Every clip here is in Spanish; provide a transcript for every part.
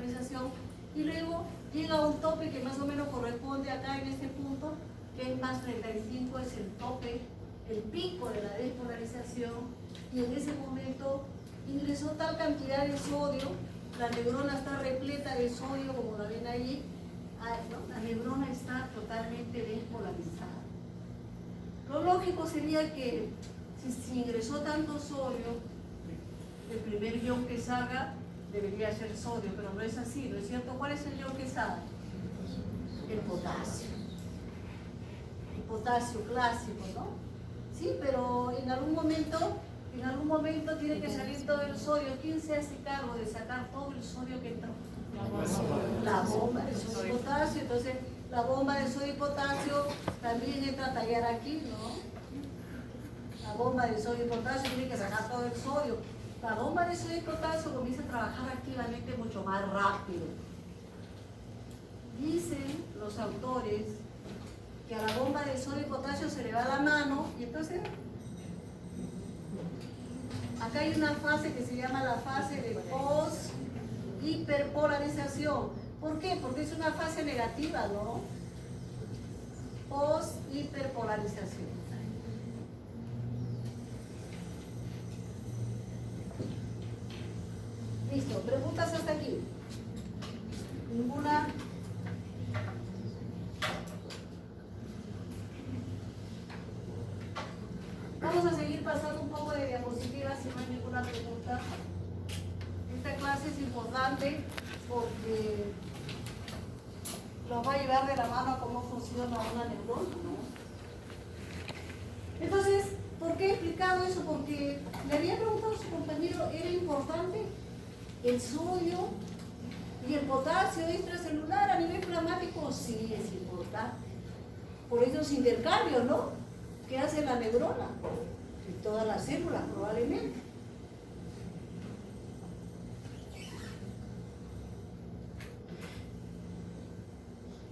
polarización, y luego llega a un tope que más o menos corresponde acá en este punto, que es más 35, es el tope, el pico de la despolarización, y en ese momento ingresó tal cantidad de sodio, la neurona está repleta de sodio, como la ven ahí, ¿no? La neurona está totalmente despolarizada. Lo lógico sería que si ingresó tanto sodio, el primer ion que salga debería ser sodio, pero no es así, ¿no es cierto? ¿Cuál es el ion que sale? El potasio. El potasio clásico, ¿no? Sí, pero en algún momento tiene que salir todo el sodio. ¿Quién se hace cargo de sacar todo el sodio que entró? La bomba de sodio y potasio. Entonces, la bomba de sodio y potasio también entra a tallar aquí, ¿no? La bomba de sodio y potasio tiene que sacar todo el sodio. La bomba de sodio y potasio comienza a trabajar activamente mucho más rápido. Dicen los autores que a la bomba de sodio y potasio se le va la mano y entonces acá hay una fase que se llama la fase de post-hiperpolarización. ¿Por qué? Porque es una fase negativa, ¿no? Post-hiperpolarización. Listo, preguntas hasta aquí. Ninguna. Vamos a seguir pasando un poco de diapositivas si no hay ninguna pregunta. Esta clase es importante porque nos va a llevar de la mano a cómo funciona una neurona, ¿no? Entonces, ¿por qué he explicado eso? Porque le había preguntado a su compañero, ¿era importante el sodio y el potasio extracelular a nivel plasmático? Sí, es importante. Por esos intercambios, ¿no? ¿Qué hace la neurona? Y todas las células, probablemente.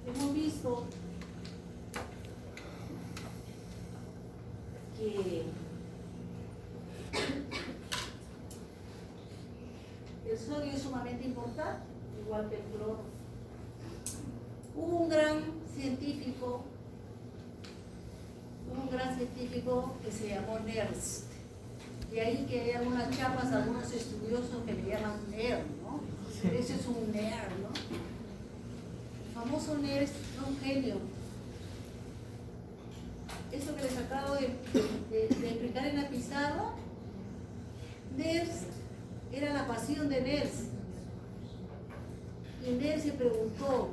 Hemos visto que el sodio es sumamente importante, igual que el cloro. Hubo un gran científico que se llamó Nernst. De ahí que hay algunas charlas, algunos estudiosos que le llaman nerd, ¿no? Ese es un nerd, ¿no? El famoso Nernst es un genio. Eso que les acabo de explicar en la pizarra, Nernst era la pasión de Nernst. Y Nernst se preguntó,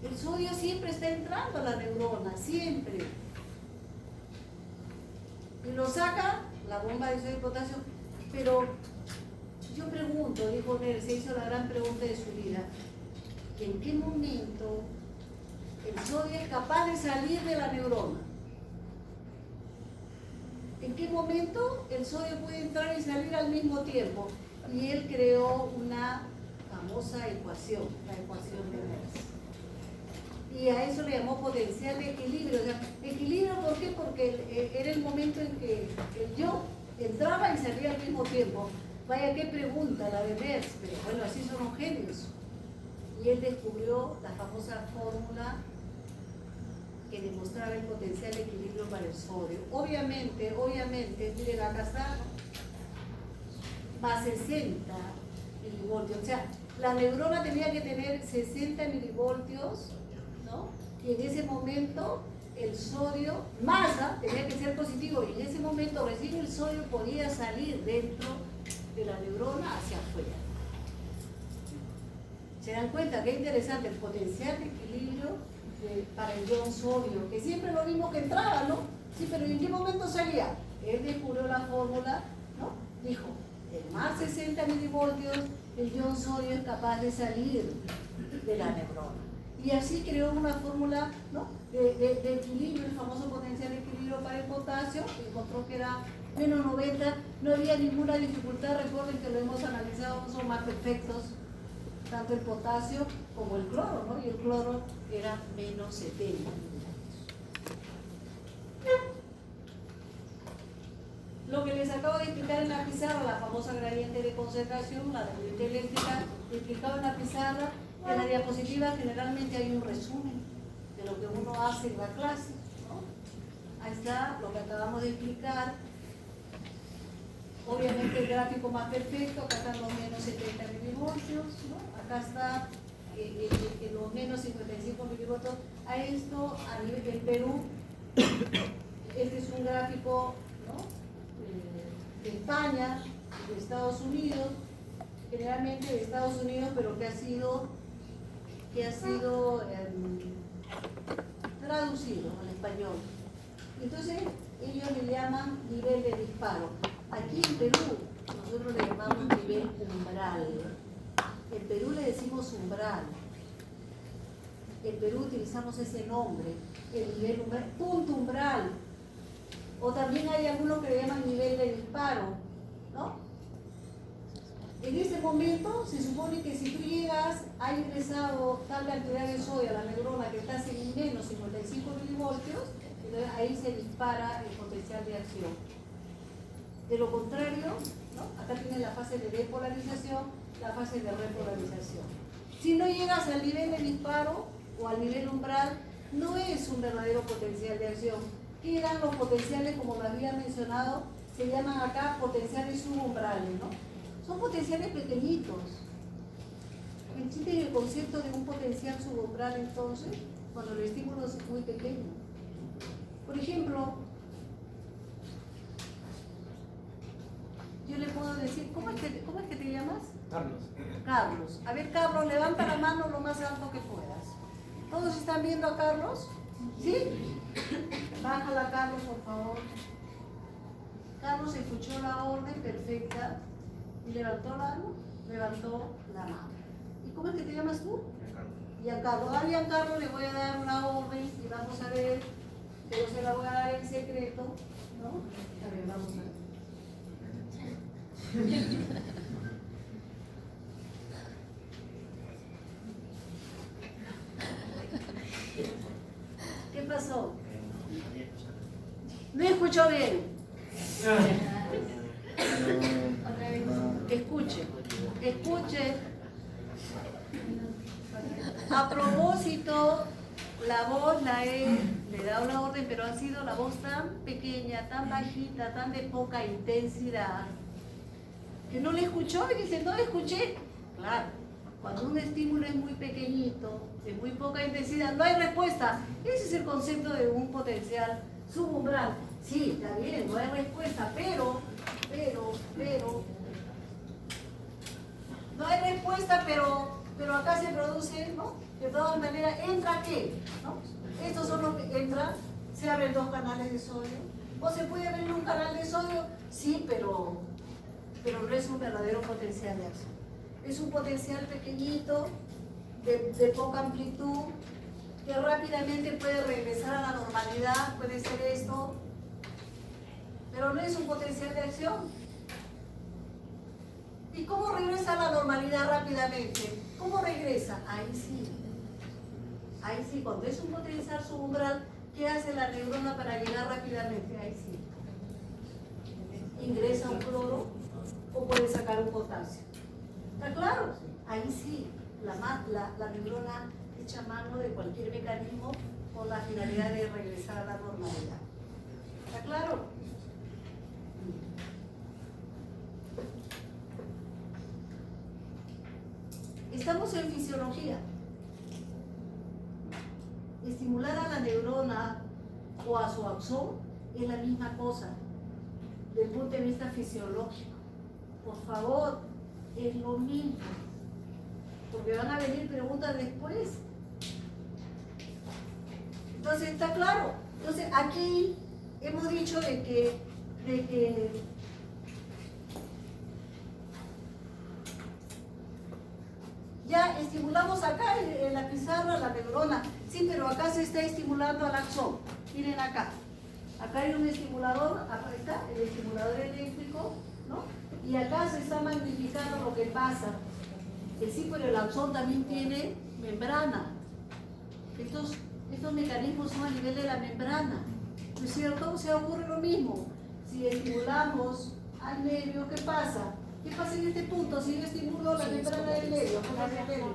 el sodio siempre está entrando a la neurona, siempre. Y lo saca la bomba de sodio y potasio. Pero yo pregunto, dijo Nernst, se hizo la gran pregunta de su vida, ¿en qué momento el sodio es capaz de salir de la neurona? ¿En qué momento el sodio puede entrar y salir al mismo tiempo? Y él creó una famosa ecuación, la ecuación de Nernst. Y a eso le llamó potencial de equilibrio. O sea, equilibrio, ¿por qué? Porque era el momento en que el yo entraba y salía al mismo tiempo. Vaya, qué pregunta la de Nernst, pero bueno, así son los genios. Y él descubrió la famosa fórmula que demostraba el potencial de equilibrio para el sodio. Obviamente, miren acá está, más 60 milivoltios. O sea, la neurona tenía que tener 60 milivoltios, ¿no? Y en ese momento el sodio, masa, tenía que ser positivo, y en ese momento recién el sodio podía salir dentro de la neurona hacia afuera. ¿Se dan cuenta? Qué interesante el potencial de equilibrio para el ion sodio, que siempre lo mismo que entraba, ¿no? Sí, pero ¿en qué momento salía? Él descubrió la fórmula, ¿no? Dijo, en más 60 milivoltios, el ion sodio es capaz de salir de la neurona. Y así creó una fórmula, ¿no? de equilibrio, el famoso potencial de equilibrio para el potasio, encontró que era menos 90, no había ninguna dificultad, recuerden que lo hemos analizado, son más perfectos, tanto el potasio como el cloro, ¿no? Y el cloro era menos 70. Lo que les acabo de explicar en la pizarra, la famosa gradiente de concentración, la corriente eléctrica, explicado en la pizarra, en la diapositiva generalmente hay un resumen de lo que uno hace en la clase, ¿no? Ahí está lo que acabamos de explicar. Obviamente el gráfico más perfecto, acá están los menos 70 milivoltios, ¿no? Acá está los menos 55 milivoltios. A esto, a nivel del Perú, este es un gráfico, ¿no? De España, de Estados Unidos, generalmente de Estados Unidos, pero que ha sido traducido al español. Entonces, ellos le llaman nivel de disparo. Aquí en Perú, nosotros le llamamos nivel umbral. En Perú le decimos umbral. En Perú utilizamos ese nombre, el nivel umbral, punto umbral. O también hay algunos que le llaman nivel de disparo, ¿no? En ese momento se supone que si tú llegas, ha ingresado tal cantidad de sodio a la neurona que está en menos 55 milivoltios, entonces ahí se dispara el potencial de acción. De lo contrario, ¿no? Acá tienes la fase de depolarización, la fase de repolarización. Si no llegas al nivel de disparo o al nivel umbral, no es un verdadero potencial de acción. Quedan los potenciales, como lo había mencionado, se llaman acá potenciales subumbrales, ¿no? Son potenciales pequeñitos. ¿Entienden el concepto de un potencial subumbral entonces? Cuando el estímulo es muy pequeño. Por ejemplo, yo le puedo decir, ¿cómo es que te llamas? Carlos. Carlos. A ver, Carlos, levanta la mano lo más alto que puedas. ¿Todos están viendo a Carlos? ¿Sí? Bájala, Carlos, por favor. Carlos escuchó la orden perfecta y levantó la mano. ¿Y cómo es que te llamas tú? Giancarlo. A Giancarlo le voy a dar una orden y vamos a ver, pero se la voy a dar en secreto, ¿no? A ver, vamos a ver. ¿Qué pasó? No escuchó bien. Escuche. A propósito, la voz le he dado la orden, pero ha sido la voz tan pequeña, tan bajita, tan de poca intensidad, que no le escuchó y dice, no le escuché. Claro, cuando un estímulo es muy pequeñito, de muy poca intensidad, no hay respuesta. Ese es el concepto de un potencial subumbral. Sí, está bien, no hay respuesta, pero, no hay respuesta, pero acá se produce, ¿no? De todas maneras, ¿entra qué? ¿No? Estos son los que entran, se abren 2 canales de sodio. ¿O se puede abrir un canal de sodio? Sí, pero no es un verdadero potencial de acción. Es un potencial pequeñito, de poca amplitud, que rápidamente puede regresar a la normalidad, puede ser esto, pero no es un potencial de acción. ¿Y cómo regresa a la normalidad rápidamente? ¿Cómo regresa? Ahí sí, cuando es un potencial subumbral, ¿qué hace la neurona para llegar rápidamente? Ahí sí. Ingresa un cloro o puede sacar un potasio. ¿Está claro? Ahí sí, la neurona echa mano de cualquier mecanismo con la finalidad de regresar a la normalidad. ¿Está claro? Estamos en fisiología. Estimular a la neurona o a su axón es la misma cosa desde el punto de vista fisiológico. Por favor, es lo mismo, porque van a venir preguntas después. Entonces, ¿está claro? Entonces, aquí hemos dicho de que ya estimulamos acá en la pizarra la neurona, sí, pero acá se está estimulando al axón. Miren acá. Acá hay un estimulador, acá está el estimulador eléctrico, ¿no? Y acá se está magnificando lo que pasa. Que sí, pero el axón también tiene membrana. Estos mecanismos son a nivel de la membrana. ¿No es cierto? Se ocurre lo mismo. Si estimulamos al nervio, ¿qué pasa? ¿Qué pasa en este punto? Si yo estimulo la membrana del nervio, ¿cómo hace el nervio?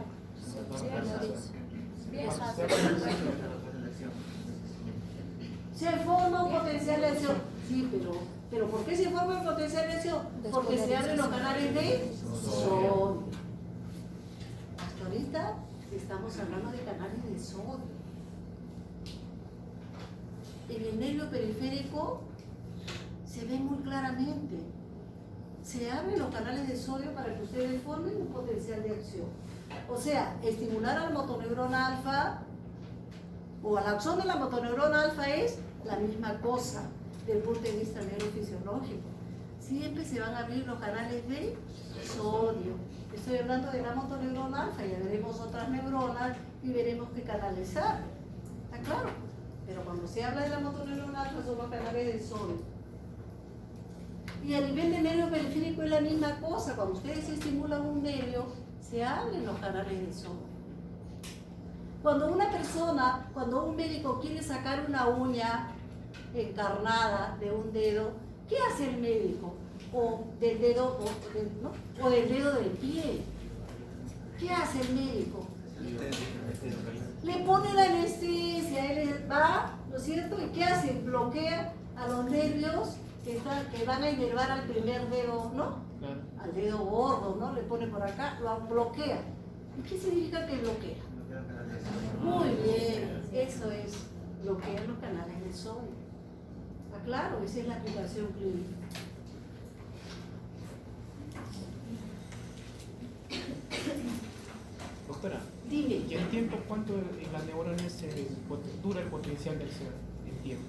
Se forma un potencial de acción. Sí, pero ¿por qué se forma un potencial de acción? Porque se abren los canales de sodio. Hasta ahorita estamos hablando de canales de sodio. En el nervio periférico se ve muy claramente. Se abren los canales de sodio para que ustedes formen un potencial de acción. O sea, estimular al motoneurona alfa o a la acción de la motoneurona alfa es la misma cosa desde el punto de vista neurofisiológico. Siempre se van a abrir los canales de sodio. Estoy hablando de la motoneurona alfa, ya veremos otras neuronas y veremos qué canalizar. ¿Está claro? Pero cuando se habla de la motoneurona alfa son los canales de sodio. Y a nivel de nervio periférico es la misma cosa. Cuando ustedes estimulan un nervio, se abren los canales de sodio. Cuando una persona, cuando un médico quiere sacar una uña encarnada de un dedo, ¿qué hace el médico? O del dedo, o del dedo del pie. ¿Qué hace el médico? Le pone la anestesia, él va, ¿no es cierto? ¿Y qué hace? Bloquea a los nervios que van a inervar al primer dedo, ¿no? Claro. Al dedo gordo, ¿no? Le pone por acá, lo bloquea. ¿Y qué significa que bloquea? Muy bien, eso es, bloquear los canales de sodio. ¿Está claro? Esa es la aplicación clínica. Doctora, dime. ¿Y el tiempo cuánto en las neuronas dura el potencial del ser? El tiempo.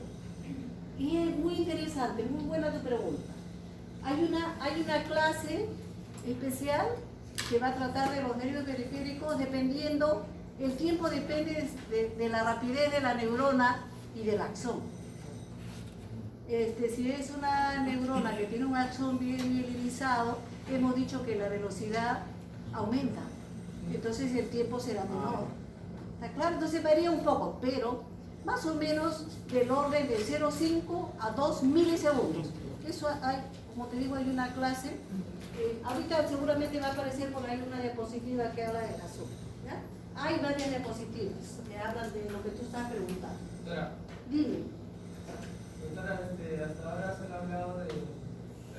Y es muy interesante, muy buena tu pregunta. Hay una clase especial que va a tratar de los nervios periféricos dependiendo, el tiempo depende de la rapidez de la neurona y del axón. Si es una neurona que tiene un axón bien mielinizado, hemos dicho que la velocidad aumenta, entonces el tiempo será menor. ¿Está claro? Entonces varía un poco, pero más o menos del orden de 0,5 a 2 milisegundos. Eso hay, como te digo, hay una clase. Ahorita seguramente va a aparecer por ahí una diapositiva que habla del azúcar. ¿Ya? Hay varias diapositivas que hablan de lo que tú estás preguntando. Doctora. Dime. Doctora, hasta ahora se ha hablado de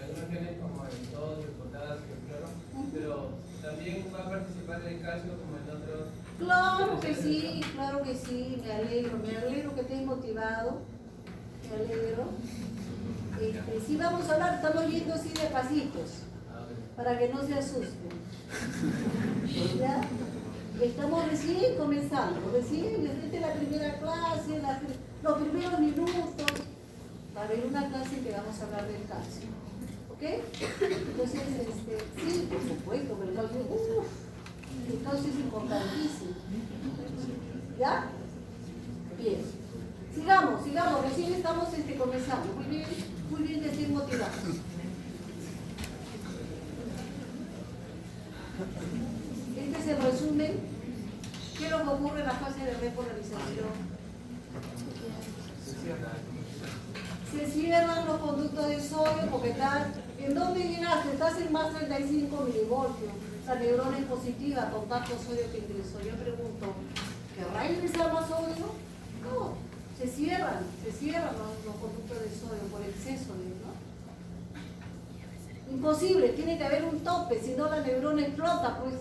algunos genes como el sodio, el potasio, el cloro, pero también va a participar el calcio como en otros. Claro que sí, me alegro que estés motivado, me alegro. Sí vamos a hablar, estamos yendo así de pasitos, para que no se asusten. ¿Ya? Estamos recién comenzando, desde la primera clase, los primeros minutos, va a haber una clase en que vamos a hablar del calcio. ¿Ok? Entonces, sí, por supuesto, pero el calcio es importantísimo. ¿Ya? Bien. Sigamos, recién estamos comenzando. Muy bien que estén motivados. Este es el resumen. ¿Qué es lo que ocurre en la fase de repolarización? Se cierran los conductos de sodio porque están. ¿En dónde llegaste? Estás en más 35 milivoltios. La neurona es positiva con tanto sodio que ingresó. Yo pregunto, ¿querrá ingresar más sodio? No, se cierran los conductos de sodio por exceso de, ¿no? Imposible, tiene que haber un tope, si no la neurona explota, pues.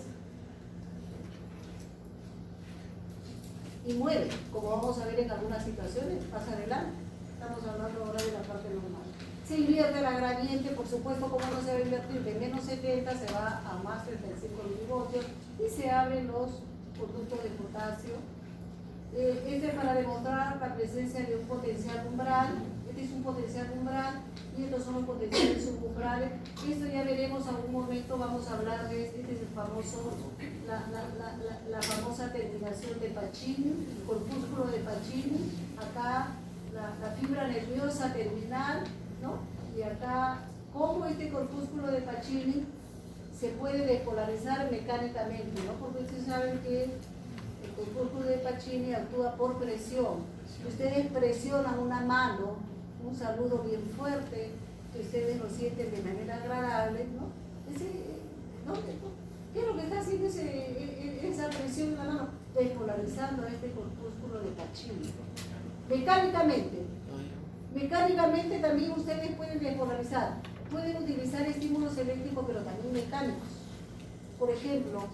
Y muere, como vamos a ver en algunas situaciones, más adelante. Estamos hablando ahora de la parte normal. Se invierte la gradiente, por supuesto, como no se va a invertir de menos 70, se va a más 35 milivoltios y se abren los conductos de potasio. Este es para demostrar la presencia de un potencial umbral. Este es un potencial umbral y estos son los potenciales subumbrales. Esto ya veremos algún momento, vamos a hablar de este es el famoso, la famosa terminación de Pacini, el corpúsculo de Pacini. Acá la fibra nerviosa terminal, ¿no? Y acá, cómo este corpúsculo de Pacini se puede despolarizar mecánicamente, ¿no? Porque ustedes saben que el corpúsculo de Pacini actúa por presión. Si ustedes presionan una mano, un saludo bien fuerte, que ustedes lo sienten de manera agradable, ¿no? ¿Qué es lo que está haciendo esa presión en la mano? Despolarizando este corpúsculo de Pacini. Mecánicamente también ustedes pueden despolarizar. Pueden utilizar estímulos eléctricos, pero también mecánicos. Por ejemplo,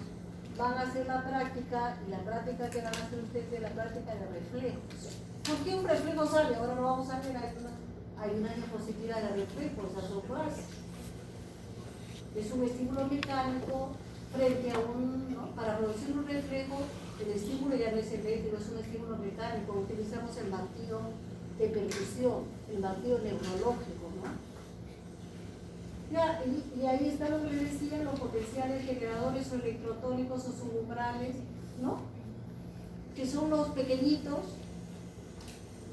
van a hacer la práctica, y la práctica que van a hacer ustedes es la práctica de reflejos. ¿Por qué un reflejo sale? Ahora lo vamos a ver, hay una diapositiva de reflejos, a soplarse. Es un estímulo mecánico frente a ¿no? Para producir un reflejo, el estímulo ya no es eléctrico, es un estímulo mecánico. Utilizamos el martillo de percusión, el martillo neurológico, ¿no? Ya, y ahí está lo que les decía, los potenciales generadores o electrotónicos o subumbrales, ¿no? Que son los pequeñitos,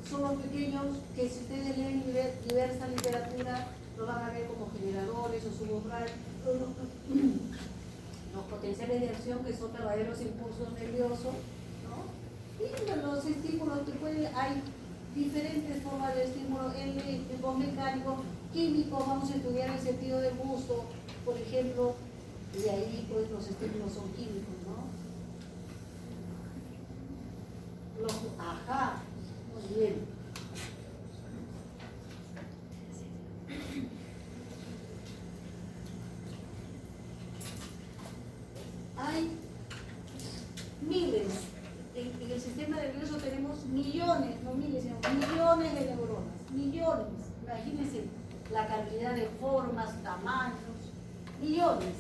son los pequeños que si ustedes leen diversa literatura, lo van a ver como generadores o subumbrales. Los potenciales de acción, que son verdaderos impulsos nerviosos, ¿no? Y los estímulos que hay diferentes formas de estímulo eléctrico, mecánico, químico. Vamos a estudiar el sentido del gusto, por ejemplo, y ahí pues los estímulos son químicos, ¿no? Ajá, muy bien. Hay miles, en el sistema nervioso tenemos millones, no miles, sino millones de neuronas, millones. Imagínense la cantidad de formas, tamaños, millones.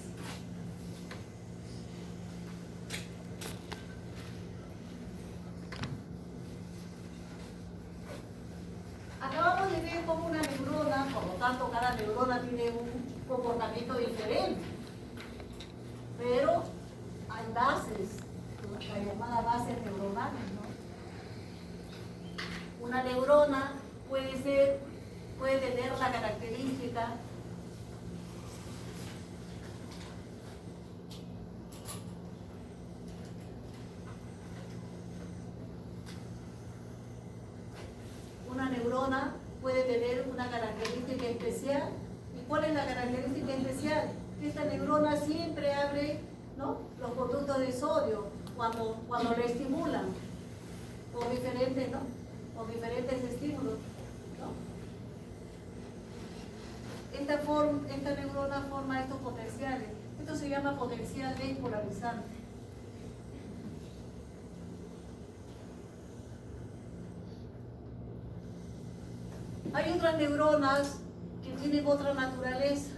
Acabamos de ver cómo una neurona, por lo tanto cada neurona tiene un comportamiento diferente, pero hay bases, la llamada bases neuronales, ¿no? Una neurona puede tener la característica especial. ¿Y cuál es la característica especial? Esta neurona siempre abre, ¿no?, los conductos de sodio cuando le estimulan por diferentes, ¿no?, por diferentes estímulos, ¿no? Esta neurona forma estos potenciales. Esto se llama potencial despolarizante. Hay otras neuronas que tienen otra naturaleza.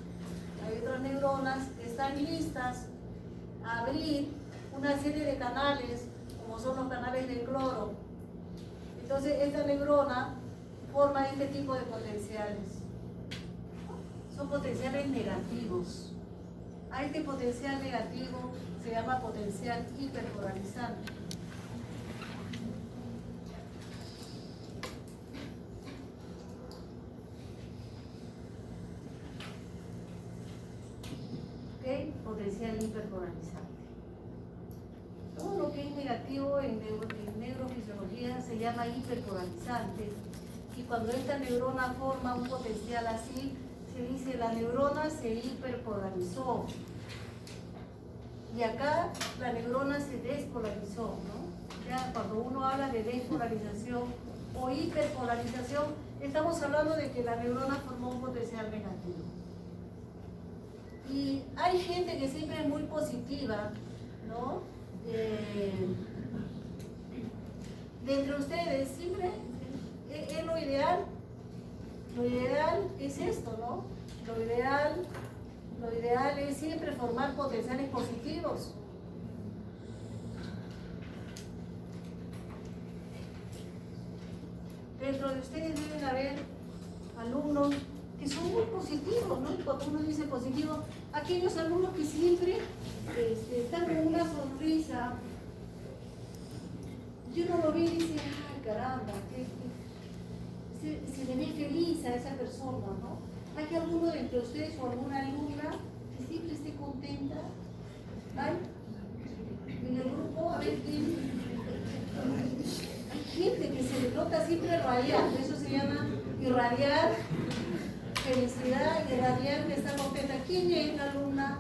Hay otras neuronas que están listas a abrir una serie de canales, como son los canales del cloro. Entonces, esta neurona forma este tipo de potenciales. Son potenciales negativos. A este potencial negativo se llama potencial hiperpolarizante. Potencial hiperpolarizante. Todo lo que es negativo en neurofisiología se llama hiperpolarizante, y cuando esta neurona forma un potencial así, se dice la neurona se hiperpolarizó, y acá la neurona se despolarizó, ¿no? Ya cuando uno habla de despolarización o hiperpolarización, estamos hablando de que la neurona formó un potencial negativo. Y hay gente que siempre es muy positiva, ¿no? De entre ustedes, siempre es lo ideal. Lo ideal es esto, ¿no? Lo ideal es siempre formar potenciales positivos. Dentro de ustedes deben haber alumnos que son muy positivos, ¿no? Y cuando uno dice positivo, aquellos alumnos que siempre están con una sonrisa, y uno lo ve y dice, ay caramba, se le ve feliz a esa persona, ¿no? ¿Hay que alguno de entre ustedes o alguna alumna que siempre esté contenta? ¿Hay? En el grupo, a ver quién. Hay gente que se le nota siempre radiar, eso se llama irradiar felicidad y radiante, está contenta. ¿Quién es la alumna?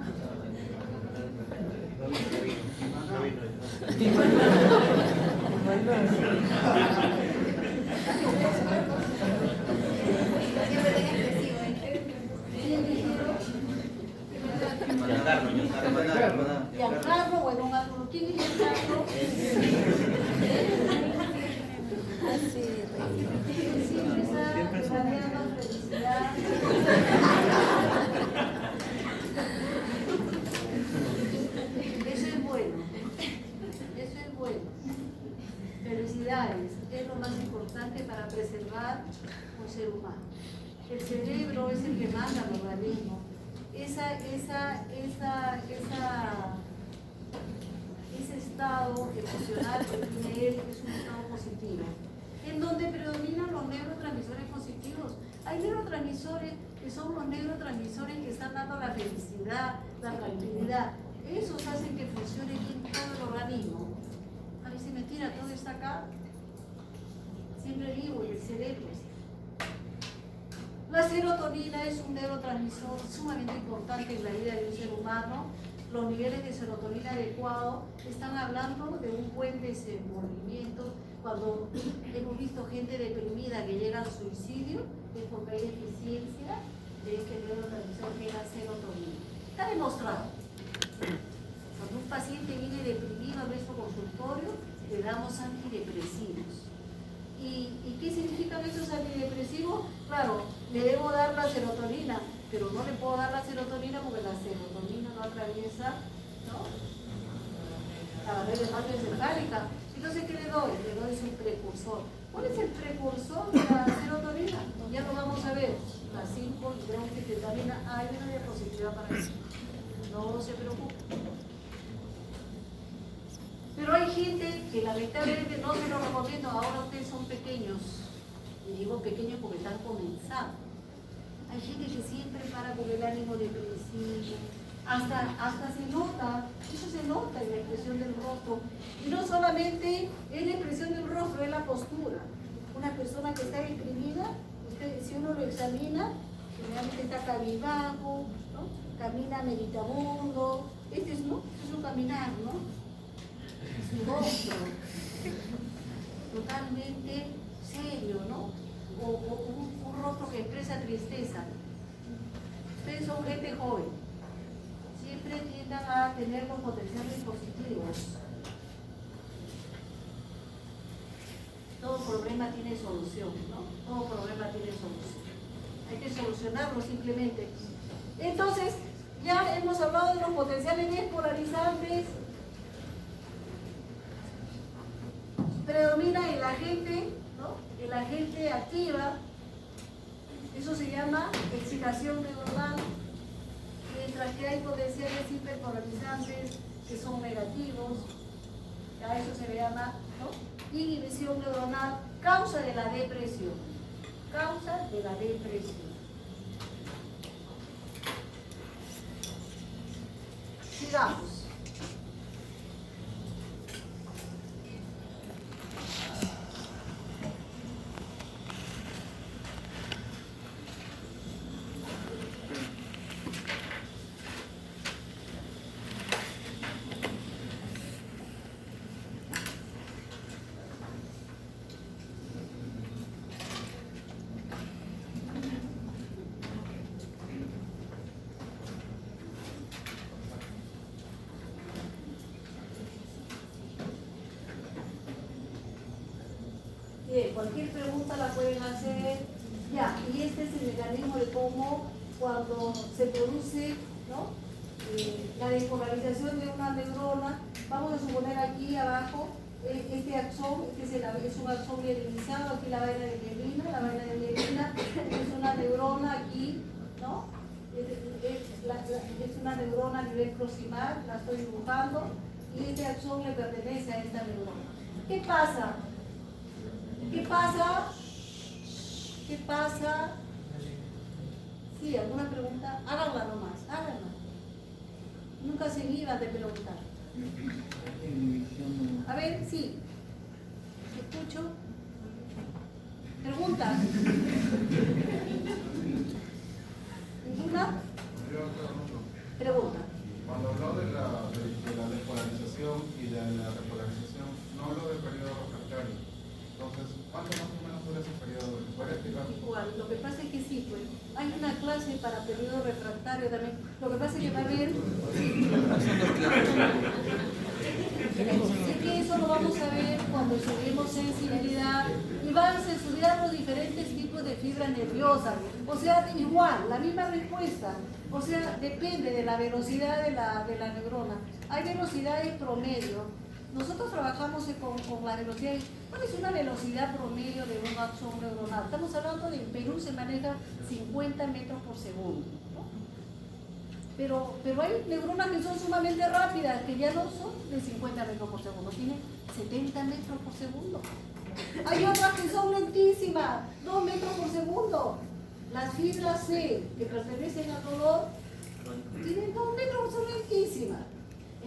Giancarlo, bueno, ¿quién es Giancarlo? Siempre está radiando felicidad. Eso es bueno. Eso es bueno. Felicidades. Es lo más importante para preservar un ser humano. El cerebro es el que manda al organismo. Ese estado emocional que tiene él es un estado positivo, en donde predominan los neurotransmisores positivos. Hay neurotransmisores que son los neurotransmisores que están dando la felicidad, la tranquilidad. Esos hacen que funcione bien todo el organismo. A ver si mentira, todo está acá. Siempre digo, el cerebro. La serotonina es un neurotransmisor sumamente importante en la vida de un ser humano. Los niveles de serotonina adecuados están hablando de un buen desenvolvimiento. Cuando hemos visto gente deprimida que llega al suicidio, es porque hay deficiencia de este neurotransmisor que es la serotonina. Está demostrado. Cuando un paciente viene deprimido a nuestro consultorio, le damos antidepresivos. ¿Y qué significan esos antidepresivos? Claro, le debo dar la serotonina, pero no le puedo dar la serotonina porque la serotonina no atraviesa, ¿no?, la barrera hematoencefálica. Entonces, ¿qué le doy? Le doy su precursor. ¿Cuál es el precursor de la serotonina? Ya lo vamos a ver. La 5-hidroximetilketamina. Hay una diapositiva para eso. No se preocupe. Pero hay gente que lamentablemente no se lo recomiendo. Ahora ustedes son pequeños. Y digo pequeños porque están comenzando. Hay gente que siempre para con el ánimo depresivo. Hasta se nota, eso se nota en la expresión del rostro. Y no solamente es la expresión del rostro, es la postura. Una persona que está deprimida, si uno lo examina, generalmente está cabizbajo, ¿no?, camina meditabundo. Este es su caminar, ¿no? Su rostro totalmente serio, ¿no? O un rostro que expresa tristeza. Ustedes son gente joven, siempre tiendan a tener los potenciales positivos. Todo problema tiene solución, ¿no? Todo problema tiene solución. Hay que solucionarlo simplemente. Entonces, ya hemos hablado de los potenciales despolarizantes. Predomina el agente, ¿no?, el agente activa. Eso se llama excitación neuronal, mientras que hay potenciales hiperpolarizantes que son negativos. A eso se le llama, ¿no?, inhibición neuronal, causa de la depresión. Causa de la depresión. Sigamos. Cualquier pregunta la pueden hacer. Ya, y este es el mecanismo de cómo cuando se produce, ¿no?, la despolarización de una neurona. Vamos a suponer aquí abajo este axón, es un axón mielinizado, aquí la vaina de mielina, es una neurona aquí, ¿no? Es una neurona a nivel proximal, la estoy dibujando, y este axón le pertenece a esta neurona. ¿Qué pasa? ¿Qué pasa? ¿Qué pasa? Sí, ¿alguna pregunta? Háganla nomás, háganla. Nunca se inhiban de preguntar. A ver, sí. Escucho. Pregunta. Una pregunta. Cuando habló de la despolarización y de la repolarización, no habló del periodo refractario. Entonces, ¿cuánto más o menos dura ese periodo? ¿Puede explicar? Igual, lo que pasa es que sí, pues, hay una clase para periodo refractario también. Lo que pasa es que va a haber... Es que eso lo vamos a ver cuando estudiemos sensibilidad y vamos a estudiar los diferentes tipos de fibras nerviosas. O sea, igual, la misma respuesta. O sea, depende de la velocidad de la neurona. Hay velocidades promedio. Nosotros trabajamos con la velocidad. ¿Cuál es una velocidad promedio de un axón neuronal? Estamos hablando de en Perú se maneja 50 metros por segundo. ¿No? Pero hay neuronas que son sumamente rápidas, que ya no son de 50 metros por segundo, tienen 70 metros por segundo. Hay otras que son lentísimas, 2 metros por segundo. Las fibras C, que pertenecen al dolor, tienen 2 metros, son lentísimas.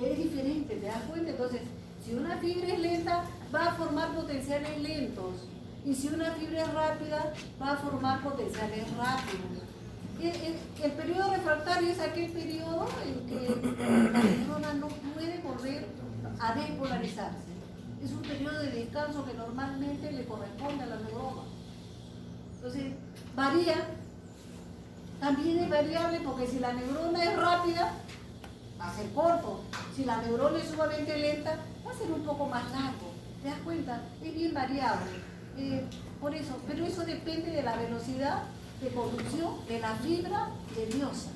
Es diferente, ¿te das cuenta? Entonces, si una fibra es lenta, va a formar potenciales lentos. Y si una fibra es rápida, va a formar potenciales rápidos. El periodo refractario es aquel periodo en que la neurona no puede volver a despolarizarse. Es un periodo de descanso que normalmente le corresponde a la neurona. Entonces, varía. También es variable porque si la neurona es rápida, va a ser corto. Si la neurona es sumamente lenta, va a ser un poco más largo. ¿Te das cuenta? Es bien variable. Por eso, pero eso depende de la velocidad de conducción de la fibra nerviosa.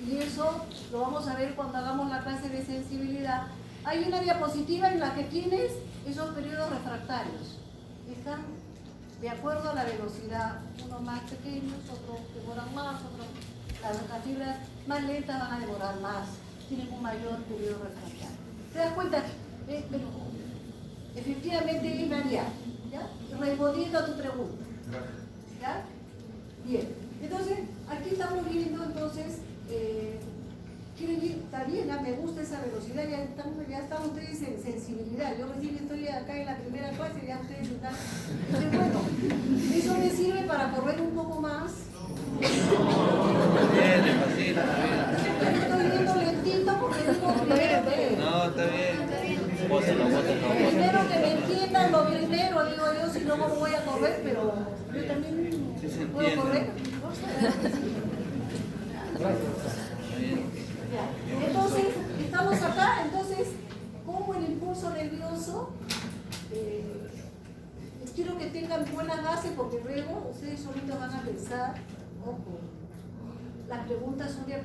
Y eso lo vamos a ver cuando hagamos la clase de sensibilidad. Hay una diapositiva en la que tienes esos periodos refractarios. Están de acuerdo a la velocidad, unos más pequeños, otros demoran más, otros, las fibras más lentas van a demorar más, tienen un mayor periodo refractario. ¿Te das cuenta? Pero efectivamente es variable, ¿ya? Respondiendo a tu pregunta. ¿Ya? Bien. Entonces, aquí estamos viendo, entonces, quieren ir, está bien, me gusta esa velocidad, ya están ustedes en sensibilidad. Yo recién estoy acá en la primera clase, ya ustedes están. Entonces, bueno, eso me sirve para correr un poco más. Bien, le fascina, está bien. Estoy viendo lentito porque digo primero que. No, está bien. Bótelo. Primero que me entiendan lo primero, digo yo, si no, ¿cómo voy a correr? Pero yo también Sí se puedo entiende. correr. Entonces, estamos acá, entonces, como el impulso nervioso, quiero que tengan buenas bases porque luego ustedes solitos van a pensar, ojo, las preguntas en el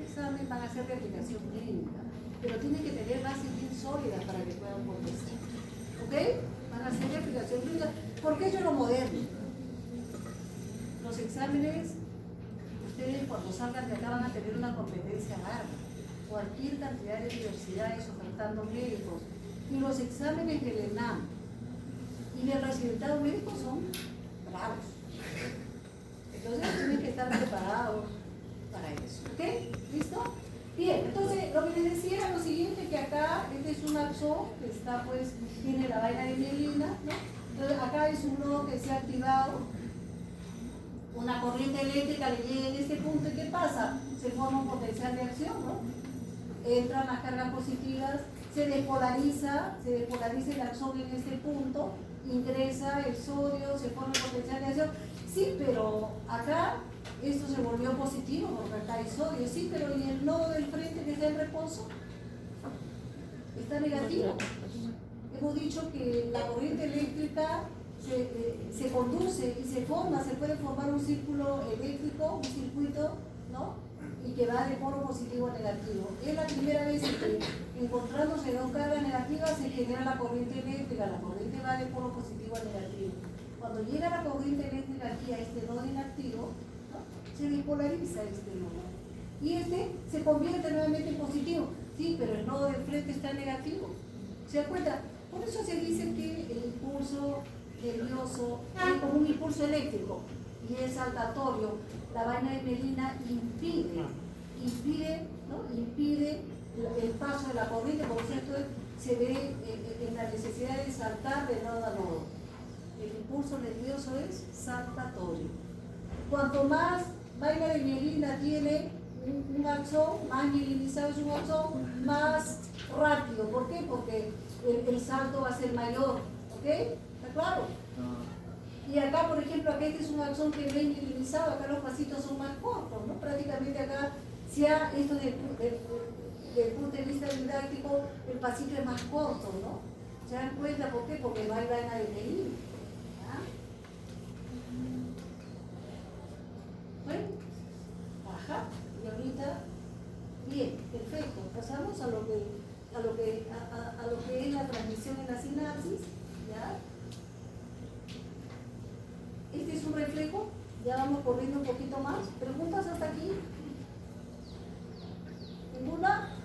examen van a ser de aplicación clínica, pero tienen que tener bases bien sólidas para que puedan contestar. ¿Ok? Van a ser de aplicación clínica, porque eso es lo moderno. Los exámenes, ustedes cuando salgan de acá van a tener una competencia larga, cualquier cantidad de universidades ofertando médicos, y los exámenes del ENAM y del residentado médico son bravos. Entonces tienen que estar preparados para eso. ¿Ok? ¿Listo? Bien, entonces lo que les decía era lo siguiente, que acá este es un axón que está, pues, tiene la vaina de mielina, ¿no? Entonces acá es un nodo que se ha activado, una corriente eléctrica le llega en este punto y ¿qué pasa? Se forma un potencial de acción, ¿no? Entran las cargas positivas, se despolariza el axón en este punto, ingresa el sodio, se forma el potencial de acción. Sí, pero acá esto se volvió positivo porque acá hay sodio, sí, pero ¿y el nodo del frente que está en reposo? Está negativo. Hemos dicho que la corriente eléctrica se conduce y se puede formar un círculo eléctrico, un circuito, ¿no? Y que va de polo positivo a negativo. Es la primera vez que, encontrándose dos cargas negativas, se genera la corriente eléctrica. La corriente va de polo positivo a negativo. Cuando llega la corriente eléctrica aquí a este nodo inactivo, ¿no? Se despolariza este nodo. Y este se convierte nuevamente en positivo. Sí, pero el nodo del frente está negativo. ¿Se dan cuenta? Por eso se dice que el impulso nervioso es como un impulso eléctrico y es saltatorio. La vaina de mielina impide el paso de la corriente, por cierto, se ve en la necesidad de saltar de nodo a nodo. El impulso nervioso es saltatorio. Cuanto más vaina de mielina tiene un axón, más mielinizado es un axón más rápido. ¿Por qué? Porque el salto va a ser mayor. ¿Ok? ¿Está claro? Y acá, por ejemplo, acá este es un axón que ven mielinizado, acá los pasitos son más cortos, ¿no? Prácticamente acá, si esto desde el punto de vista didáctico, el pasito es más corto, ¿no? ¿Se dan cuenta por qué? Porque no hay vaina de mielina. Bueno, ajá, y ahorita, bien, perfecto, pasamos a lo que es la transmisión en la sinapsis, ¿ya? Este es un reflejo, ya vamos corriendo un poquito más. ¿Preguntas hasta aquí? ¿Ninguna?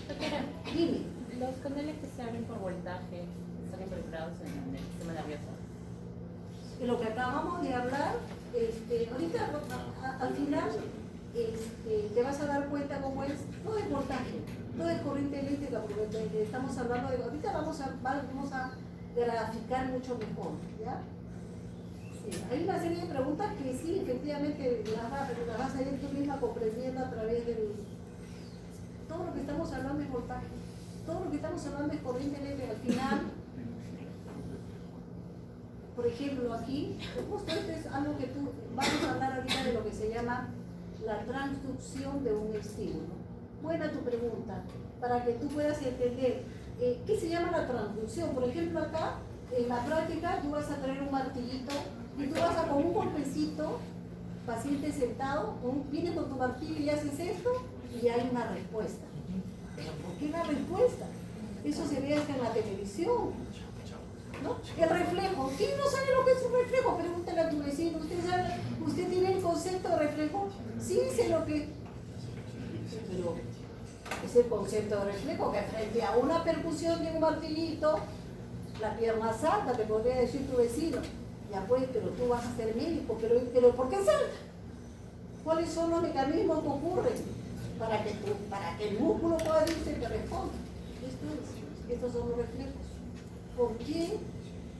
Doctora, Dime. los canales que se abren por voltaje están involucrados en el sistema nervioso. De lo que acabamos de hablar, ahorita al final te vas a dar cuenta cómo es, todo es voltaje, todo es corriente eléctrica, porque estamos hablando de, ahorita vamos a graficar mucho mejor, ¿ya? Sí, hay una serie de preguntas que sí, efectivamente las vas a ir tú misma comprendiendo a través del... Todo lo que estamos hablando es voltaje, todo lo que estamos hablando es corriente eléctrica, al final... Por ejemplo, aquí, justo esto es algo que vamos a hablar ahorita de lo que se llama la transducción de un estímulo. Buena tu pregunta, para que tú puedas entender qué se llama la transducción. Por ejemplo, acá, en la práctica, tú vas a traer un martillito y tú vas a con un golpecito, paciente sentado, vienes con tu martillo y haces esto y hay una respuesta. ¿Pero por qué una respuesta? Eso se ve hasta en la televisión. ¿No? El reflejo. ¿Quién no sabe lo que es un reflejo? Pregúntale a tu vecino. ¿Usted tiene el concepto de reflejo? Sí, sé lo que... Pero es el concepto de reflejo, que frente a una percusión de un martillito, la pierna salta, te podría decir tu vecino. Ya pues, pero tú vas a ser médico. Pero ¿por qué salta? ¿Cuáles son los mecanismos que ocurren para que el músculo pueda irse te responda? Estos son los reflejos. ¿Por qué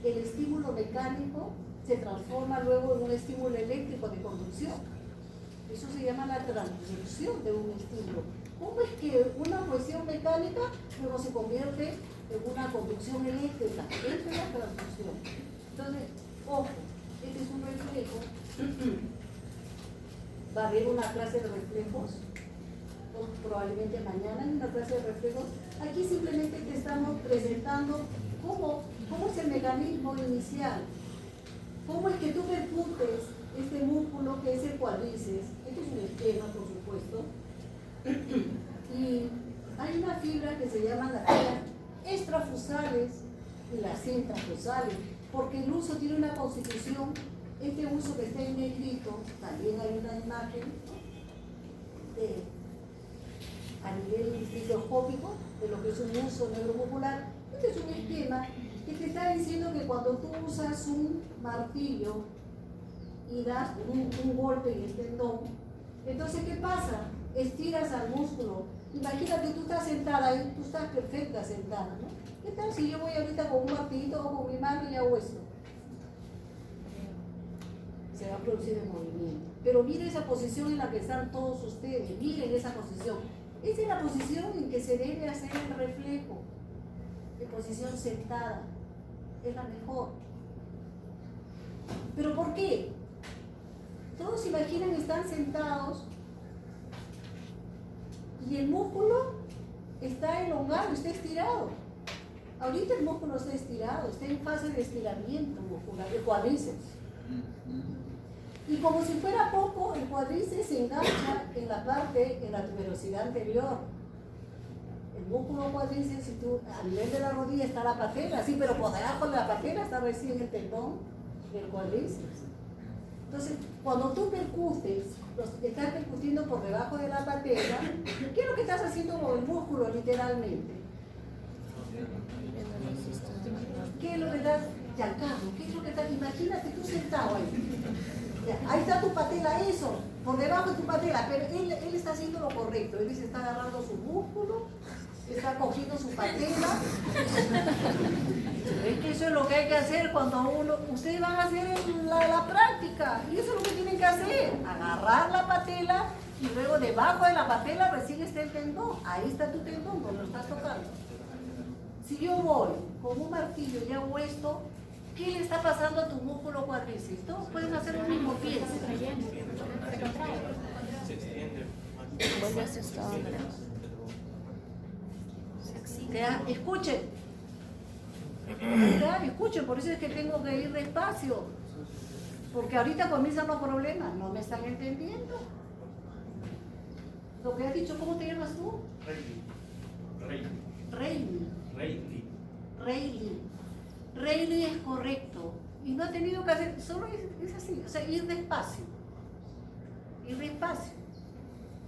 el estímulo mecánico se transforma luego en un estímulo eléctrico de conducción? Eso se llama la transducción de un estímulo. ¿Cómo es que una cuestión mecánica luego se convierte en una conducción eléctrica? Esta es la transducción. Entonces, ojo, este es un reflejo. Va a haber una clase de reflejos, probablemente mañana en una clase de reflejos. Aquí simplemente te estamos presentando cómo es el mecanismo inicial, cómo es que tú percutes este músculo que es el cuádriceps. Este es un esquema, por supuesto, y hay una fibra que se llama las fibras extrafusales y las intrafusales, porque el uso tiene una constitución. Este uso que está en negrito, también hay una imagen a nivel microscópico de lo que es un uso neuromuscular. Este es un esquema que te está diciendo que cuando tú usas un martillo y das un golpe en el tendón, entonces ¿qué pasa? Estiras al músculo. Imagínate, tú estás sentada ahí, tú estás perfecta sentada, ¿no? ¿Qué tal si yo voy ahorita con un martillito o con mi mano y hago esto? Se va a producir el movimiento. Pero miren esa posición en la que están todos ustedes, miren esa posición. Esa es la posición en que se debe hacer el reflejo, de posición sentada. Es la mejor. ¿Pero por qué? Todos se imaginan que están sentados y el músculo está elongado, está estirado. Ahorita el músculo está estirado, está en fase de estiramiento muscular, el cuádriceps. Y como si fuera poco, el cuádriceps se engancha en la tuberosidad anterior. El músculo cuádriceps, si tú, a nivel de la rodilla está la patela, sí, pero por debajo de la patela está recién el tendón del cuádriceps. Entonces, cuando tú percutes, estás percutiendo por debajo de la patela, ¿qué es lo que estás haciendo con el músculo literalmente? ¿Qué es lo que estás yancando? ¿Qué es lo que estás? Imagínate tú sentado ahí. Ya, ahí está tu patela, eso, por debajo de tu patela, pero él está haciendo lo correcto, él se está agarrando su músculo está cogiendo su patela. Es que eso es lo que hay que hacer cuando ustedes van a hacer la práctica. Y eso es lo que tienen que hacer. Agarrar la patela y luego debajo de la patela recién está el tendón. Ahí está tu tendón, donde lo estás tocando. Si yo voy con un martillo y hago esto, ¿qué le está pasando a tu músculo cuádriceps? Todos pueden hacer lo mismo, piensa. Se contrae. Se extiende. Vuelve a su estado. Ya, escuchen. Ya, escuchen, por eso es que tengo que ir despacio. Porque ahorita comienzan los problemas, no me están entendiendo. Lo que has dicho, ¿cómo te llamas tú? Rayleigh es correcto. Y no ha tenido que hacer, solo es así, o sea, ir despacio. Ir despacio.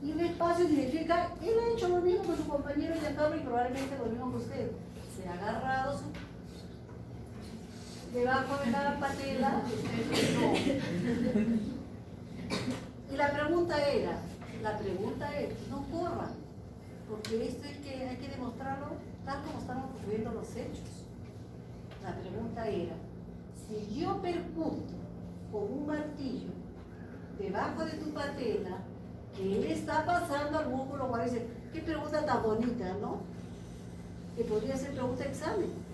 Ir despacio significa, él ha hecho lo mismo que su compañero Giancarlo y probablemente lo mismo que usted. Se ha agarrado debajo de la patela. Y la pregunta es, no corran, porque esto es que hay que demostrarlo tal como están ocurriendo los hechos. La pregunta era, si yo percuto con un martillo debajo de tu patela, ¿qué le está pasando al músculo cuádriceps? Qué pregunta tan bonita, ¿no? Que podría ser pregunta de examen.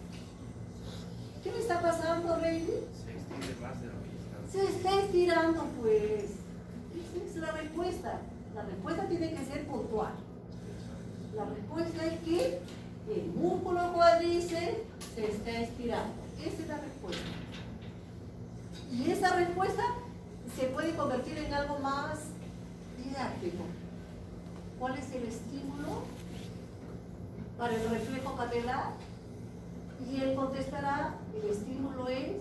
¿Qué le está pasando, Rayleigh? Se extiende más de lo que está. Se está estirando, pues. Esa es la respuesta. La respuesta tiene que ser puntual. La respuesta es que el músculo cuádriceps se está estirando. Esa es la respuesta. Y esa respuesta se puede convertir en algo más didáctico. ¿Cuál es el estímulo para el reflejo patelar? Y él contestará, el estímulo es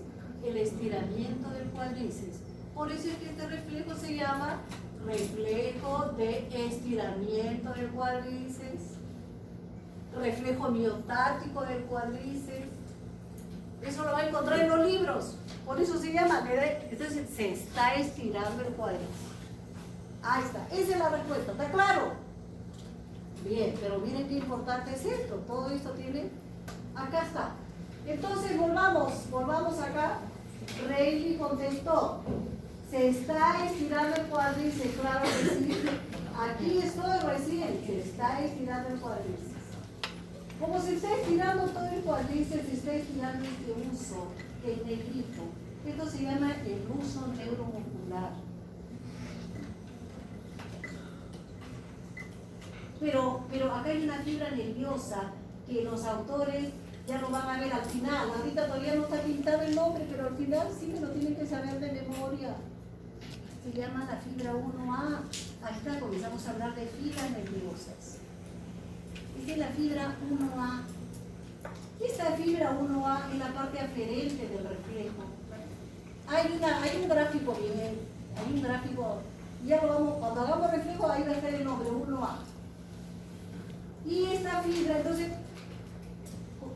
el estiramiento del cuádriceps. Por eso es que este reflejo se llama reflejo de estiramiento del cuádriceps, reflejo miotático del cuádriceps. Eso lo va a encontrar en los libros. Por eso se llama, entonces se está estirando el cuádriceps. Ahí está, esa es la respuesta, ¿está claro? Bien, pero miren qué importante es esto. Todo esto tiene, acá está. Entonces volvamos acá. Rayleigh contestó, se está estirando el cuádriceps, claro que sí. Aquí estoy recién, se está estirando el cuádriceps. Como se está estirando todo el cuádriceps, se está estirando este uso, el negrito. Esto se llama el uso neuromuscular. Pero acá hay una fibra nerviosa que los autores ya lo van a ver al final. Ahorita todavía no está pintado el nombre, pero al final sí me lo tienen que saber de memoria. Se llama la fibra 1A. Ahorita comenzamos a hablar de fibras nerviosas. Esta es la fibra 1A. Esta fibra 1A es la parte aferente del reflejo. Hay un gráfico bien, hay un gráfico, ya lo vamos, cuando hagamos reflejo ahí va a estar el nombre 1A. Y esta fibra, entonces,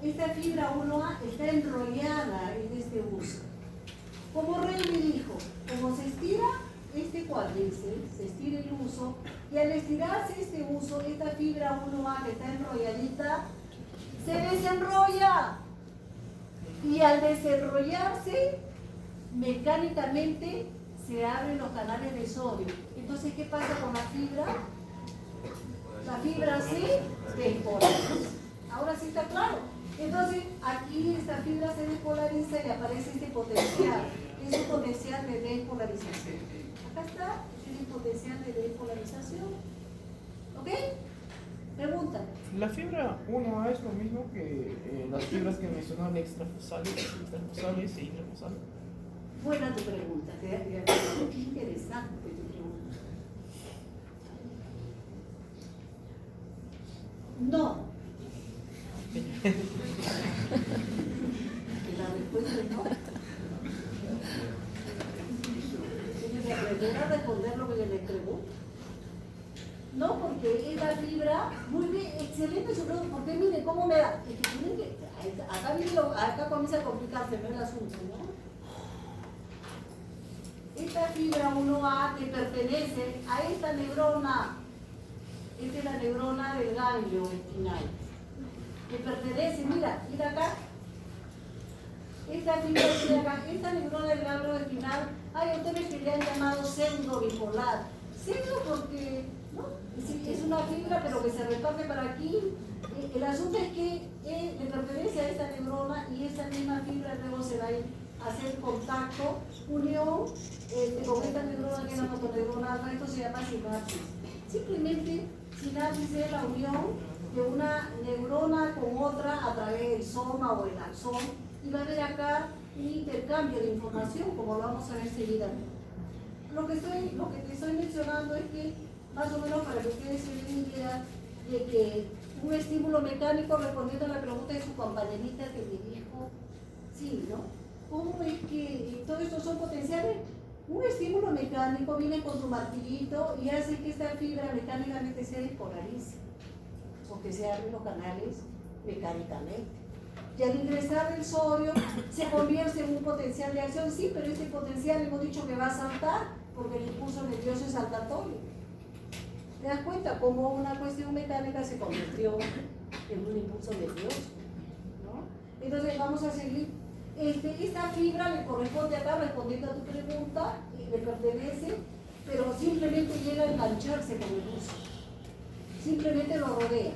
esta fibra 1A está enrollada en este uso. Como Rayleigh dijo, como se estira este cuádriceps, se estira el uso, y al estirarse este uso, esta fibra 1A que está enrolladita, se desenrolla. Y al desenrollarse, mecánicamente se abren los canales de sodio. Entonces, ¿qué pasa con la fibra? La fibra se despolariza. Ahora sí está claro. Entonces, aquí esta fibra se despolariza y aparece este potencial. Es un potencial de despolarización. Acá está, es el potencial de despolarización. ¿Ok? Pregunta. La fibra 1A es lo mismo que las fibras que mencionaban extrafusales e intrafusales. Buena tu pregunta. Qué interesante tu pregunta. No. La respuesta es no. Tienen que aprender a responder lo que les pregunto. No, porque es la fibra, muy bien, excelente su pregunta, porque miren cómo me da. Es que tienen que, acá comienza a complicarse, ¿no? El asunto, ¿no? Esta fibra 1A que pertenece a esta neurona. Esta es la neurona del ganglio espinal. le pertenece, mira acá. Esta fibra de acá, esta neurona del ganglio espinal, hay autores que le han llamado pseudo bipolar. Pseudo porque ¿no? Es una fibra pero que se reparte para aquí. El asunto es que le pertenece a esta neurona y esta misma fibra luego se va a ir a hacer contacto, unión con esta neurona que es la motoneurona alfa. Esto se llama sinapsis. Simplemente sinapsis es la unión de una neurona con otra a través del soma o el axón. Y va a haber acá un intercambio de información, como lo vamos a ver seguidamente. Lo que te estoy mencionando es que, más o menos para que ustedes se den una idea de que un estímulo mecánico, respondiendo a la pregunta de su compañerita que me dijo, sí, ¿no? ¿Cómo es que todo esto son potenciales? Un estímulo mecánico viene con su martillito y hace que esta fibra mecánicamente se despolarice, o que se abren los canales mecánicamente. Y al ingresar el sodio se convierte en un potencial de acción, sí, pero este potencial hemos dicho que va a saltar porque el impulso nervioso es saltatorio. ¿Te das cuenta cómo una cuestión mecánica se convirtió en un impulso nervioso? ¿No? Entonces vamos a seguir. Esta fibra le corresponde acá, respondiendo a tu pregunta, le pertenece, pero simplemente llega a engancharse con el uso. Simplemente lo rodea,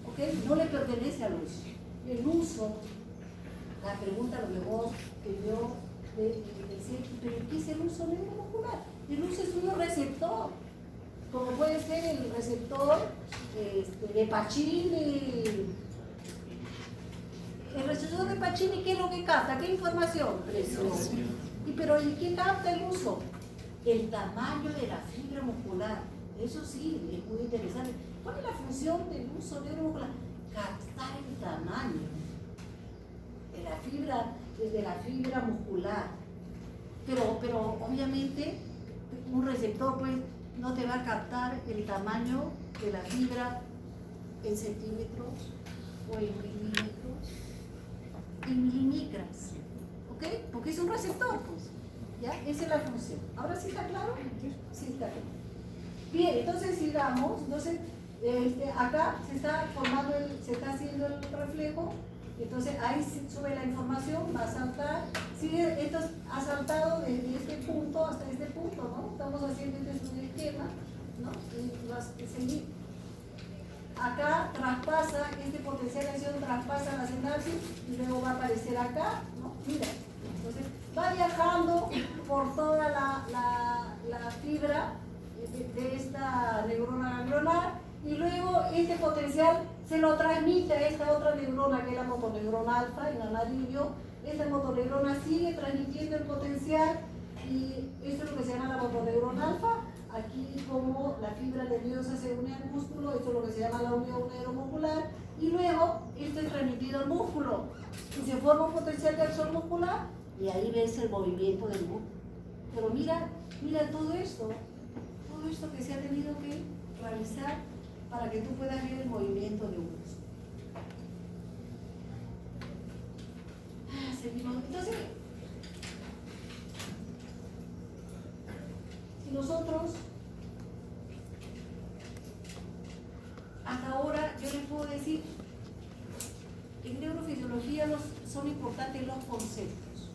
¿ok? No le pertenece al uso. El uso, la pregunta a lo mejor que yo decía, ¿pero qué es el uso neuromuscular? El uso es un receptor, como puede ser el receptor de Pacini. El receptor de Pacini, ¿qué es lo que capta? ¿Qué información? Presión. ¿Pero y qué capta el uso? El tamaño de la fibra muscular. Eso sí, es muy interesante. ¿Cuál es la función del uso neuromuscular? Captar el tamaño de la fibra muscular. Pero obviamente un receptor pues no te va a captar el tamaño de la fibra en centímetros o en milímetros, en milimicras, ¿ok? Porque es un receptor, pues, ¿ya? Esa es la función. ¿Ahora sí está claro? Sí está claro. Bien, entonces sigamos. Entonces, acá se está formando, se está haciendo el reflejo, entonces ahí sube la información, va a saltar, sigue, esto ha saltado desde este punto hasta este punto, ¿no? Estamos haciendo este es un esquema, ¿no? Y vas a seguir. Acá traspasa, este potencial de acción traspasa la sinapsis y luego va a aparecer acá, ¿no? Mira, entonces va viajando por toda la fibra de esta neurona ganglionar. Y luego este potencial se lo transmite a esta otra neurona que es la motoneurona alfa en amarillo. Esta motoneurona sigue transmitiendo el potencial y esto es lo que se llama la motoneurona alfa. Aquí como la fibra nerviosa se une al músculo, esto es lo que se llama la unión neuromuscular. Y luego esto es transmitido al músculo y se forma un potencial de acción muscular y ahí ves el movimiento del músculo. Pero mira todo esto que se ha tenido que realizar para que tú puedas ver el movimiento de un músculo. Seguimos. Entonces, si nosotros, hasta ahora, yo les puedo decir, en neurofisiología son importantes los conceptos.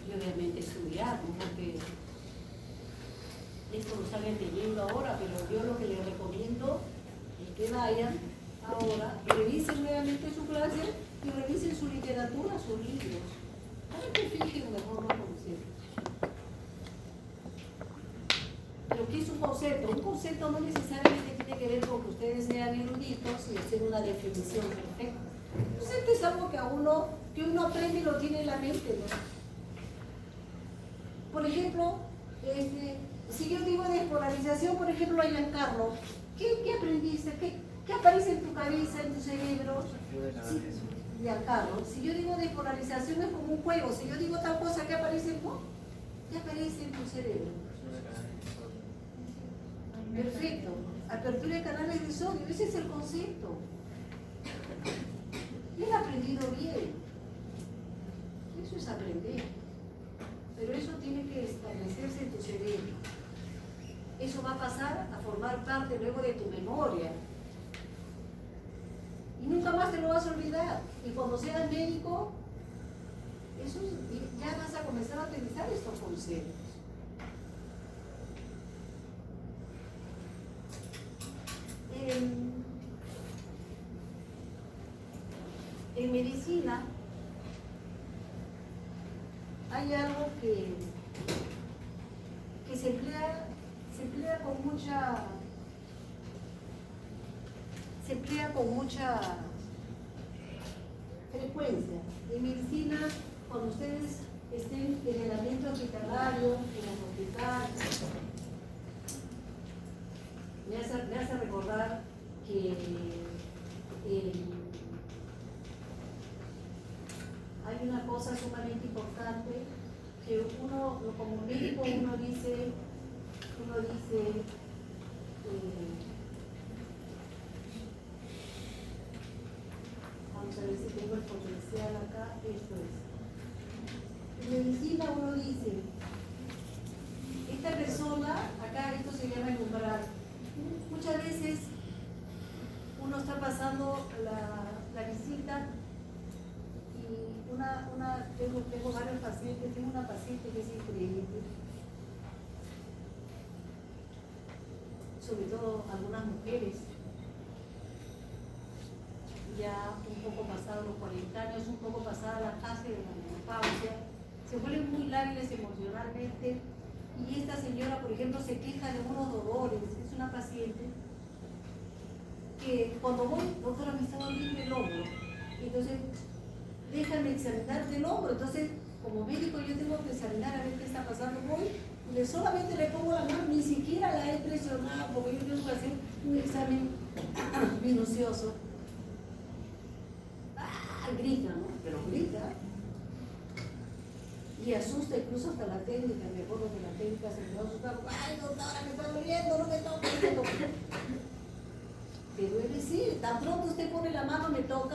Y obviamente estudiar, ¿no? Porque esto lo están entendiendo ahora, pero yo lo que les recomiendo es que vayan ahora, revisen nuevamente su clase y revisen su literatura, sus libros, para que fijen mejor los conceptos. Pero ¿qué es un concepto? Un concepto no necesariamente tiene que ver con que ustedes sean eruditos y hacer una definición perfecta. Un concepto es algo que uno aprende y lo tiene en la mente, ¿no? Por ejemplo, si yo digo despolarización, por ejemplo, a Giancarlo, ¿qué aprendiste? ¿Qué aparece en tu cabeza, en tu cerebro? Sí, Giancarlo, si yo digo despolarización es como un juego. Si yo digo tal cosa, ¿qué aparece en tu? ¿Qué aparece en tu cerebro? Perfecto. Apertura de canales de sodio, ese es el concepto. Y él ha aprendido bien. Eso es aprender. Pero eso tiene que establecerse en tu cerebro. Eso va a pasar a formar parte luego de tu memoria. Y nunca más te lo vas a olvidar. Y cuando seas médico, ya vas a comenzar a utilizar estos conceptos. En medicina hay algo que se emplea con mucha frecuencia. En medicina, cuando ustedes estén en el ambiente hospitalario, en el hospital, me hace recordar que hay una cosa sumamente importante que uno, como médico, uno dice, vamos a ver si tengo el potencial acá, esto es. En medicina uno dice, esta persona, acá esto se llama el umbral. Muchas veces uno está pasando la visita y tengo varios pacientes, tengo una paciente que es increíble, sobre todo algunas mujeres, ya un poco pasados los 40 años, un poco pasada la fase de la menopausia, se vuelven muy lábiles emocionalmente, y esta señora, por ejemplo, se queja de unos dolores. Es una paciente que cuando voy, doctora, me está doliendo el hombro, entonces déjame examinarte el hombro. Entonces, como médico, yo tengo que examinar a ver qué está pasando. Voy, solamente le pongo la mano, ni siquiera la he presionado, porque yo tengo que hacer un examen minucioso. Grita, ¿no? Pero grita. Y asusta incluso hasta la técnica. Me acuerdo que la técnica se quedó asustada. ¡Ay, doctora, me está doliendo! ¡No me toca! ¿Te duele? Sí. Tan pronto usted pone la mano, me toca.